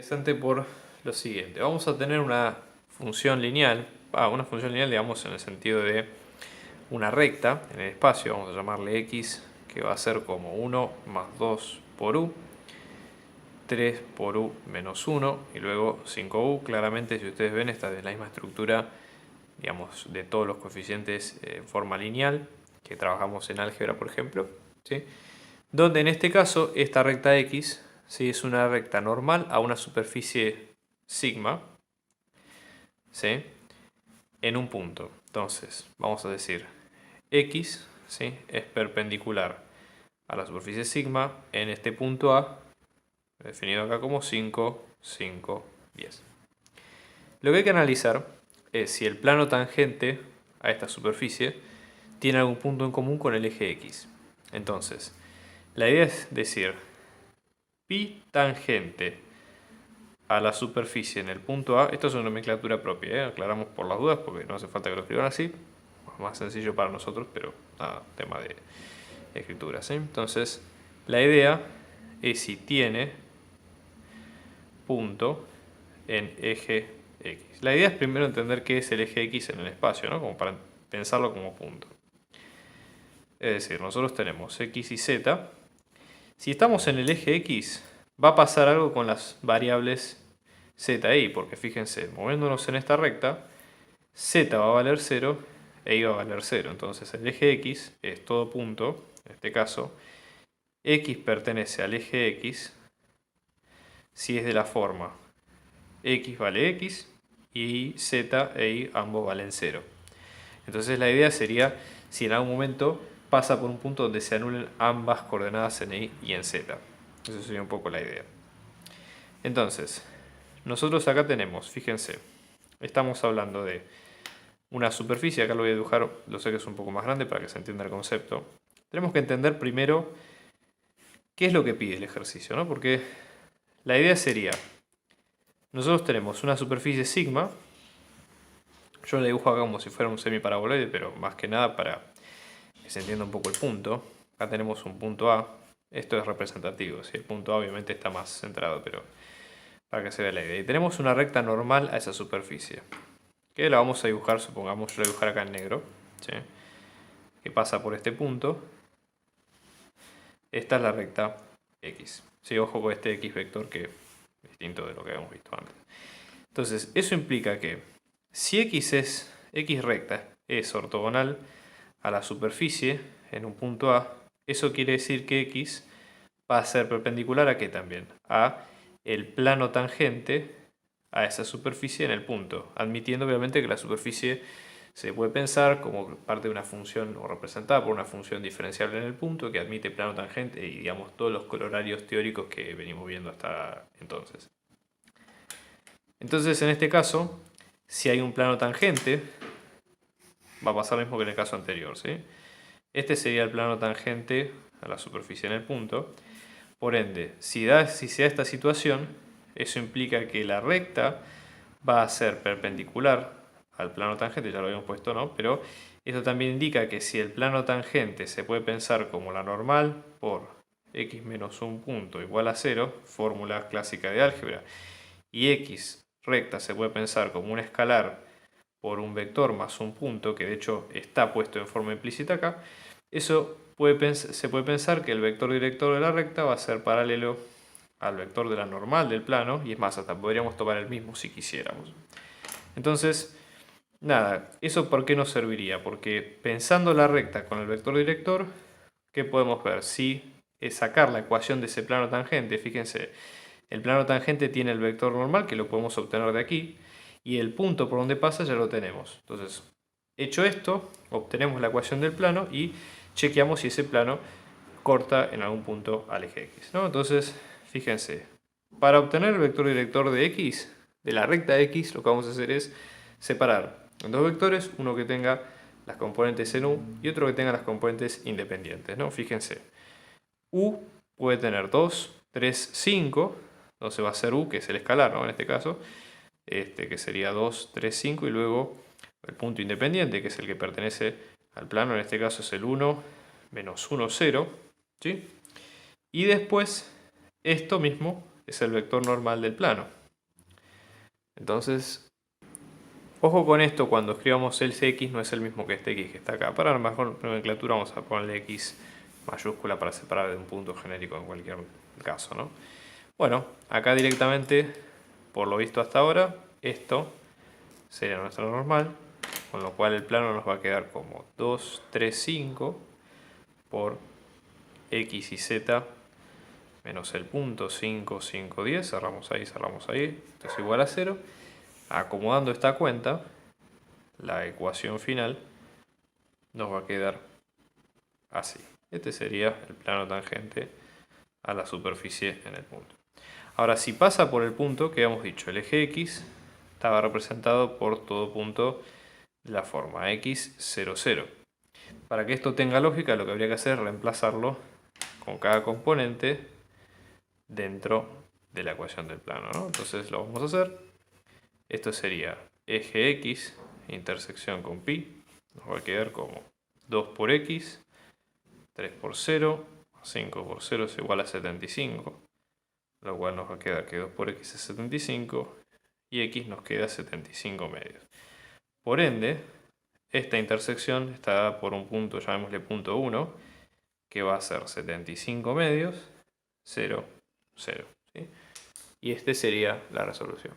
Interesante por lo siguiente. Vamos a tener una función lineal, digamos en el sentido de una recta en el espacio, vamos a llamarle x, que va a ser como 1 más 2 por u, 3 por u menos 1 y luego 5u. Claramente, si ustedes ven, esta es la misma estructura, digamos, de todos los coeficientes en forma lineal que trabajamos en álgebra, por ejemplo, ¿sí? Donde en este caso esta recta x, ¿sí?, es una recta normal a una superficie sigma, ¿sí?, en un punto. Entonces vamos a decir x, ¿sí?, es perpendicular a la superficie sigma en este punto A, definido acá como 5, 5, 10. Lo que hay que analizar es si el plano tangente a esta superficie tiene algún punto en común con el eje x. Entonces, la idea es decir pi tangente a la superficie en el punto A. Esto es una nomenclatura propia, aclaramos por las dudas porque no hace falta que lo escriban así. Es más sencillo para nosotros, pero nada, tema de escritura, ¿sí? Entonces, la idea es si tiene punto en eje X. La idea es primero entender qué es el eje X en el espacio, ¿no? Como para pensarlo como punto. Es decir, nosotros tenemos X y Z. Si estamos en el eje X, va a pasar algo con las variables Z e Y, porque fíjense, moviéndonos en esta recta, Z va a valer 0 e Y va a valer 0. Entonces el eje X es todo punto, en este caso, X pertenece al eje X si es de la forma X vale X y Z e Y ambos valen 0. Entonces la idea sería si en algún momento pasa por un punto donde se anulen ambas coordenadas en Y y en Z. Eso sería un poco la idea. Entonces, nosotros acá tenemos, fíjense, estamos hablando de una superficie, acá lo voy a dibujar, lo sé que es un poco más grande para que se entienda el concepto. Tenemos que entender primero qué es lo que pide el ejercicio, ¿no? Porque la idea sería, nosotros tenemos una superficie sigma, yo la dibujo acá como si fuera un semiparaboloide, pero más que nada para que se entienda un poco el punto. Acá tenemos un punto A, esto es representativo, ¿sí? El punto A obviamente está más centrado, pero para que se vea la idea. Y tenemos una recta normal a esa superficie, que la vamos a dibujar, supongamos, yo la voy a dibujar acá en negro, ¿sí?, que pasa por este punto. Esta es la recta X. Sí, ojo con este X vector que es distinto de lo que habíamos visto antes. Entonces, eso implica que si X recta es ortogonal a la superficie en un punto A, eso quiere decir que X va a ser perpendicular a ¿qué también? A el plano tangente a esa superficie en el punto, admitiendo obviamente que la superficie se puede pensar como parte de una función o representada por una función diferenciable en el punto que admite plano tangente y digamos todos los colorarios teóricos que venimos viendo hasta entonces. Entonces, en este caso, si hay un plano tangente, va a pasar lo mismo que en el caso anterior, ¿sí? Este sería el plano tangente a la superficie en el punto. Por ende, si se da esta situación, eso implica que la recta va a ser perpendicular al plano tangente, ya lo habíamos puesto, ¿no? Pero esto también indica que si el plano tangente se puede pensar como la normal por x menos un punto igual a 0, fórmula clásica de álgebra, y x recta se puede pensar como un escalar por un vector más un punto, que de hecho está puesto en forma implícita acá, eso se puede pensar que el vector director de la recta va a ser paralelo al vector de la normal del plano, y es más, hasta podríamos tomar el mismo si quisiéramos. Entonces, nada, ¿eso por qué nos serviría? Porque pensando la recta con el vector director, ¿qué podemos ver? Si es sacar la ecuación de ese plano tangente, fíjense, el plano tangente tiene el vector normal, que lo podemos obtener de aquí, y el punto por donde pasa ya lo tenemos. Entonces, hecho esto, obtenemos la ecuación del plano y chequeamos si ese plano corta en algún punto al eje X, ¿no? Entonces, fíjense, para obtener el vector director de X, de la recta X, lo que vamos a hacer es separar en dos vectores, uno que tenga las componentes en U y otro que tenga las componentes independientes, ¿no? Fíjense, U puede tener 2, 3, 5, entonces va a ser U, que es el escalar, ¿no? En este caso, que sería 2, 3, 5, y luego el punto independiente, que es el que pertenece al plano, en este caso es el 1, menos 1, 0, ¿sí? Y después, esto mismo, es el vector normal del plano. Entonces, ojo con esto, cuando escribamos el x no es el mismo que este x que está acá. Para la mejor nomenclatura vamos a ponerle x mayúscula para separar de un punto genérico en cualquier caso, ¿no? Bueno, acá directamente, por lo visto hasta ahora, esto sería nuestra normal, con lo cual el plano nos va a quedar como 2, 3, 5 por x y z menos el punto 5, 5, 10, cerramos ahí, esto es igual a 0. Acomodando esta cuenta, la ecuación final nos va a quedar así. Este sería el plano tangente a la superficie en el punto. Ahora, si pasa por el punto, que habíamos dicho, el eje X estaba representado por todo punto de la forma x, 0, 0. Para que esto tenga lógica, lo que habría que hacer es reemplazarlo con cada componente dentro de la ecuación del plano, ¿no? Entonces lo vamos a hacer. Esto sería eje X, intersección con pi, nos va a quedar como 2 por X, 3 por 0, 5 por 0 es igual a 75, lo cual nos va a quedar que 2 por X es 75 y X nos queda 75 medios. Por ende, esta intersección está dada por un punto, llamémosle punto 1, que va a ser 75 medios, 0, 0. ¿Sí? Y este sería la resolución.